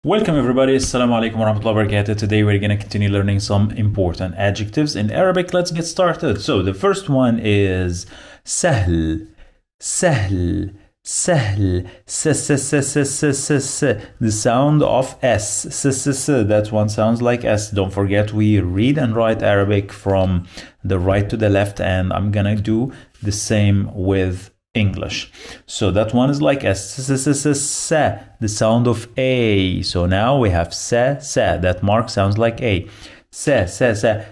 Welcome everybody, Assalamu alaikum wa rahmatullahi wa barakatuh. Today we're going to continue learning some important adjectives in Arabic. Let's get started. So the first one is sahl, sahl, sahl, the sound of S. That one sounds like S. Don't forget we read and write Arabic from the right to the left, and I'm gonna do the same with English. So that one is like S, the sound of A. So now we have sa. That mark sounds like A. Sa, the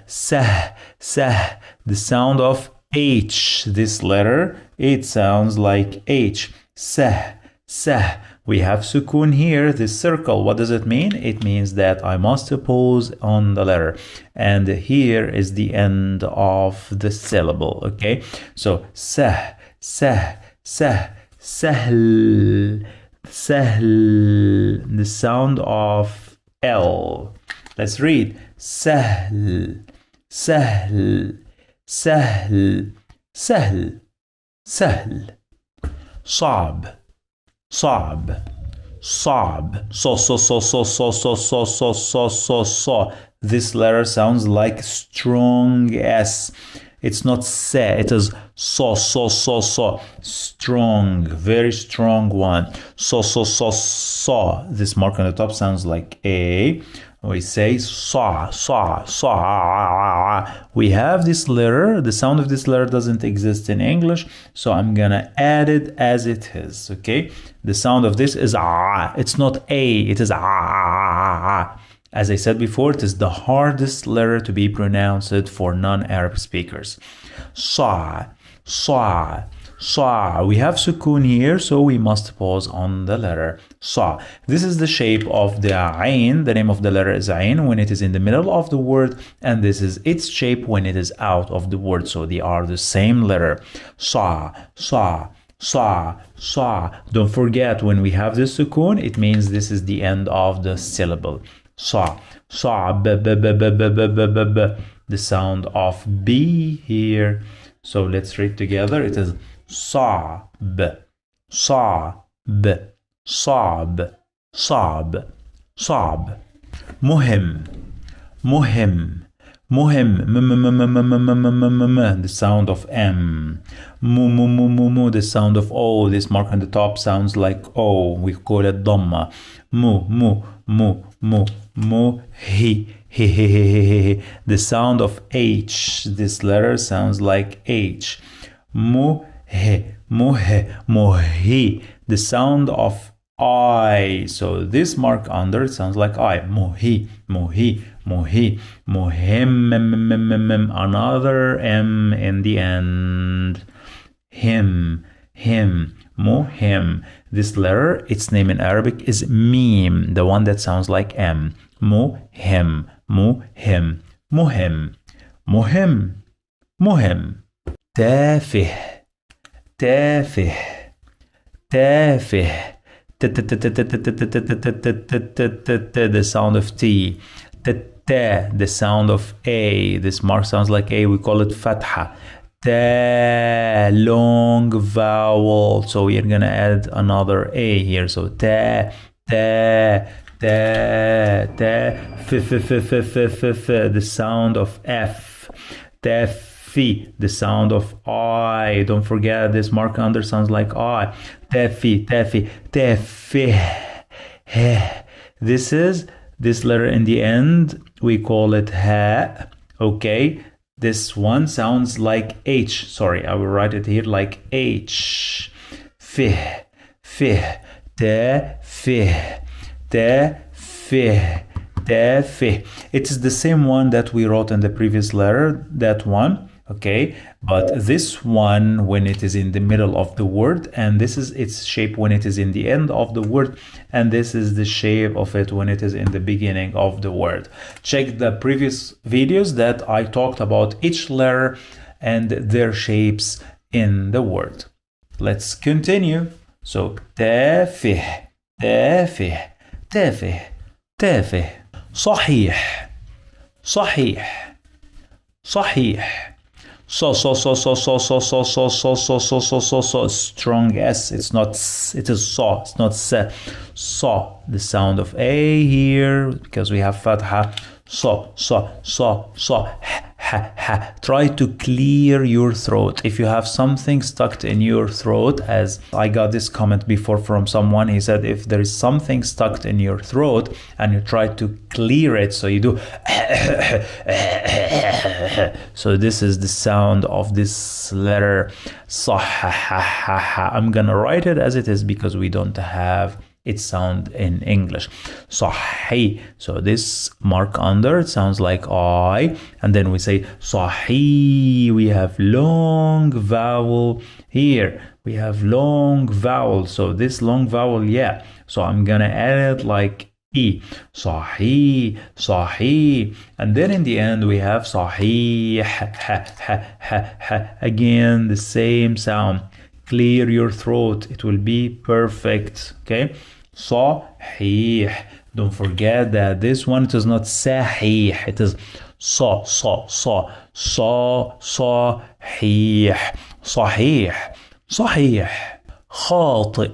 sound of H. This letter, it sounds like H. Sa. We have sukun here, this circle. What does it mean? It means that I must pause on the letter. And here is the end of the syllable, okay? So sa. Sahl, the sound of L. Let's read. Sahl, صعب, so. This letter sounds like strong S. It's not sa, it is so. Strong, very strong one. So. This mark on the top sounds like A. We say sa. We have this letter. The sound of this letter doesn't exist in English, so I'm gonna add it as it is, okay? The sound of this is ah. It's not A, it is ah. As I said before, it is the hardest letter to be pronounced for non-Arab speakers. Sa. We have sukun here, so we must pause on the letter sa. This is the shape of the ain. The name of the letter is ain when it is in the middle of the word, and this is its shape when it is out of the word. So they are the same letter. Sa. Don't forget, when we have this sukun, it means this is the end of the syllable. Sa, the sound of B here. So let's read together. It is صعب, مهم, the sound of M. The sound of O. This mark on the top sounds like O. We call it dhamma. He. The sound of H. This letter sounds like H. Mohi. The sound of I. So this mark under it sounds like I. Mohi. Mohim. Another M in the end. Him. Mohim. This letter, its name in Arabic is Mim, the one that sounds like M. Mohim. تافه. The sound of T. The sound of A. This mark sounds like A. We call it fatha. Ta, long vowel. So we are gonna add another A here. So ta. The sound of F. Tafi, the sound of I. Don't forget this mark under sounds like I. Tafi. This letter in the end, we call it ha. Okay, this one sounds like H. Sorry, I will write it here like H. Fih. It is the same one that we wrote in the previous letter, that one, okay? But this one, when it is in the middle of the word, and this is its shape when it is in the end of the word, and this is the shape of it when it is in the beginning of the word. Check the previous videos that I talked about each letter and their shapes in the word. Let's continue. So, تافه. صحيح. Strong S. It's not S, it is saw. It's not S. Saw. The sound of A here because we have fatha. Saw. Ha. Try to clear your throat. If you have something stuck in your throat, as I got this comment before from someone, he said if there is something stuck in your throat and you try to clear it, so you do so this is the sound of this letter I'm gonna write it as it is because we don't have its sound in English. Sahih. So this mark under, it sounds like I, and then we say sahih. We have long vowel here. We have long vowel. So this long vowel, yeah. So I'm gonna add it like E. Sahih. And then in the end we have sahih. Again, the same sound. Clear your throat. It will be perfect. Okay. Sahih. Don't forget that this one, it is not sahih. It is sahih. Sahih. Khati.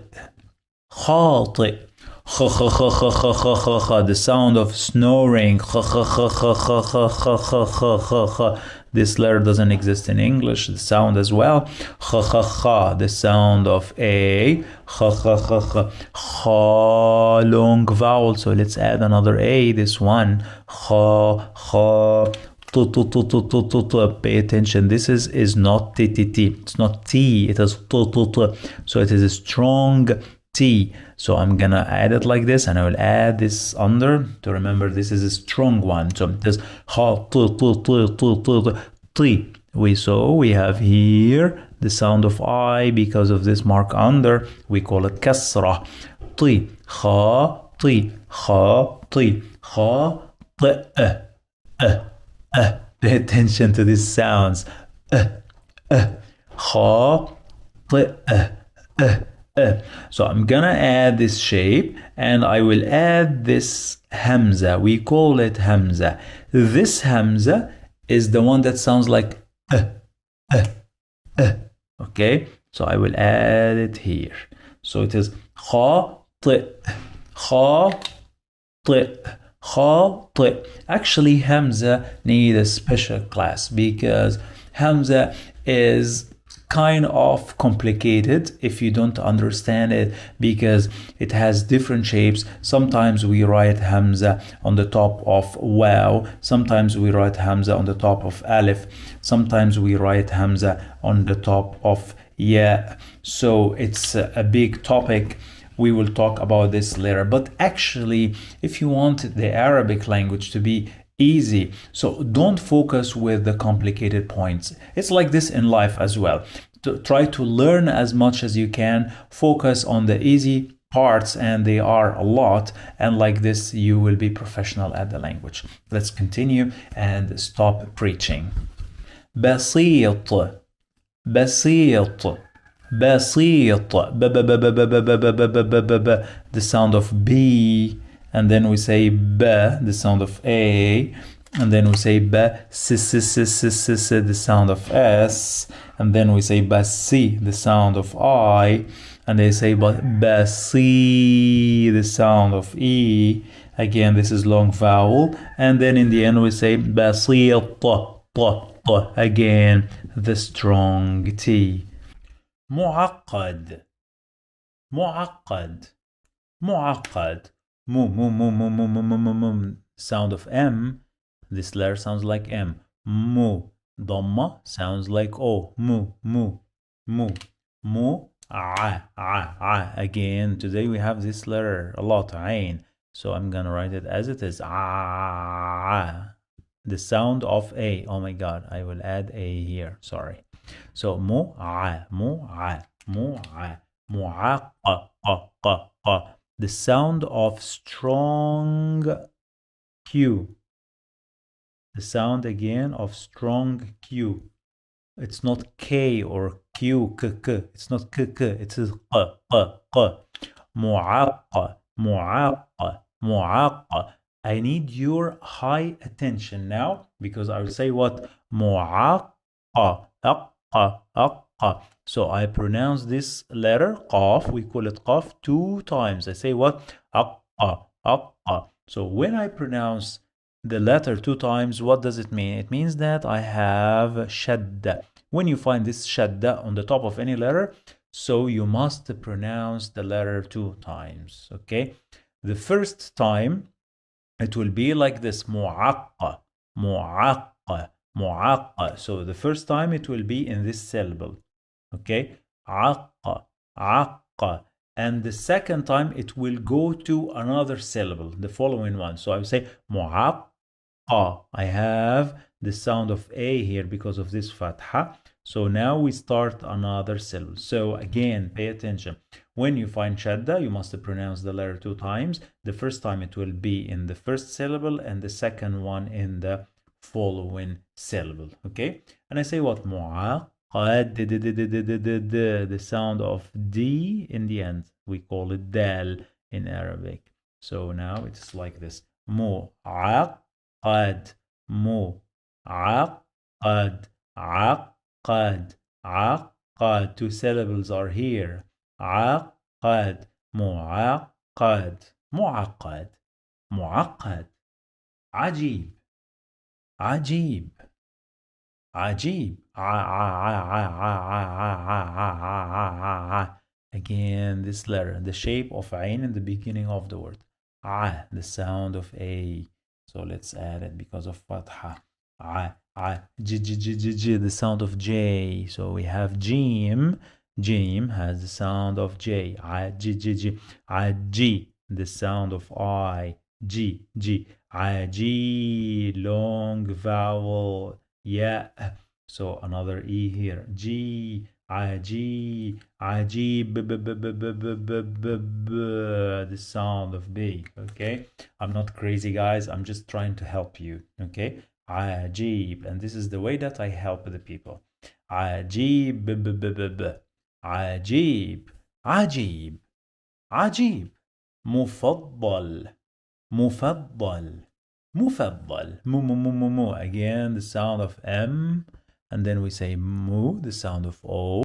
The sound of snoring. This letter doesn't exist in English, the sound as well. The sound of A. Long vowel. So let's add another A, this one. Pay attention. This is not T. It's not T. It is So it is a strong T. So I'm gonna add it like this, and I will add this under to remember this is a strong one. So this T. We have here the sound of I because of this mark under. We call it kasra. T. Pay attention to these sounds. So I'm gonna add this shape and I will add this hamza. We call it hamza. This hamza is the one that sounds like okay, so I will add it here. So it is khati. Actually, hamza need a special class because hamza is kind of complicated if you don't understand it because it has different shapes. Sometimes we write hamza on the top of waw, sometimes we write hamza on the top of alif, sometimes we write hamza on the top of ya. So it's a big topic. We will talk about this later, but actually if you want the Arabic language to be easy, so don't focus with the complicated points. It's like this in life as well. Try to learn as much as you can, focus on the easy parts, and they are a lot, and like this you will be professional at the language. Let's continue and stop preaching. بسيط the sound of B, and then we say B, the sound of A, and then we say B, the sound of S, and then we say Basi, the sound of I, and they say Basi, the sound of E. Again, this is long vowel, and then in the end we say Basi, again, the strong T. معقد sound of M. This letter sounds like M. Mu. Dhamma sounds like O. Mu. Again, today we have this letter a lot, Ain. So I'm gonna write it as it is. The sound of A. Oh my God, I will add A here. Sorry. So the sound of strong Q. The sound again of strong Q. It's not K or Q, k. It's not k. It is I need your high attention now because I will say what? So I pronounce this letter qaf, we call it qaf, 2 times. I say what? So when I pronounce the letter 2 times, what does it mean? It means that I have shadda. When you find this shadda on the top of any letter, so you must pronounce the letter 2 times, okay? The first time, it will be like this, mu'aqqa, mu'aqqa, mu'aqqa. So the first time it will be in this syllable, okay? Aqqa, aqqa. And the second time it will go to another syllable, the following one. So I will say mu'aqqa. I have the sound of A here because of this fatha. So now we start another syllable. So again, pay attention. When you find shadda, you must pronounce the letter 2 times. The first time it will be in the first syllable and the second one in the following syllable. Okay? And I say what? Mu'aqad, the sound of D in the end. We call it dal in Arabic. So now it's like this. Mu'aqad, mu'aqad, aqad, aqad. 2 syllables are here. عقد معقد معقد معقد عجيب عجيب عجيب again this letter, the shape of ain in the beginning of the word, the sound of a. So let's add it because of fatha. The sound of J. So we have Jim. Jim has the sound of J. G. The sound of I. G. G. Long vowel. Yeah. So another E here. G. The sound of B. Okay. I'm not crazy, guys. I'm just trying to help you. Okay. Ajib. And this is the way that I help the people. Ajib. عجيب عجيب عجيب مفضل مفضل مفضل مو again the sound of M, and then we say mu, the sound of O.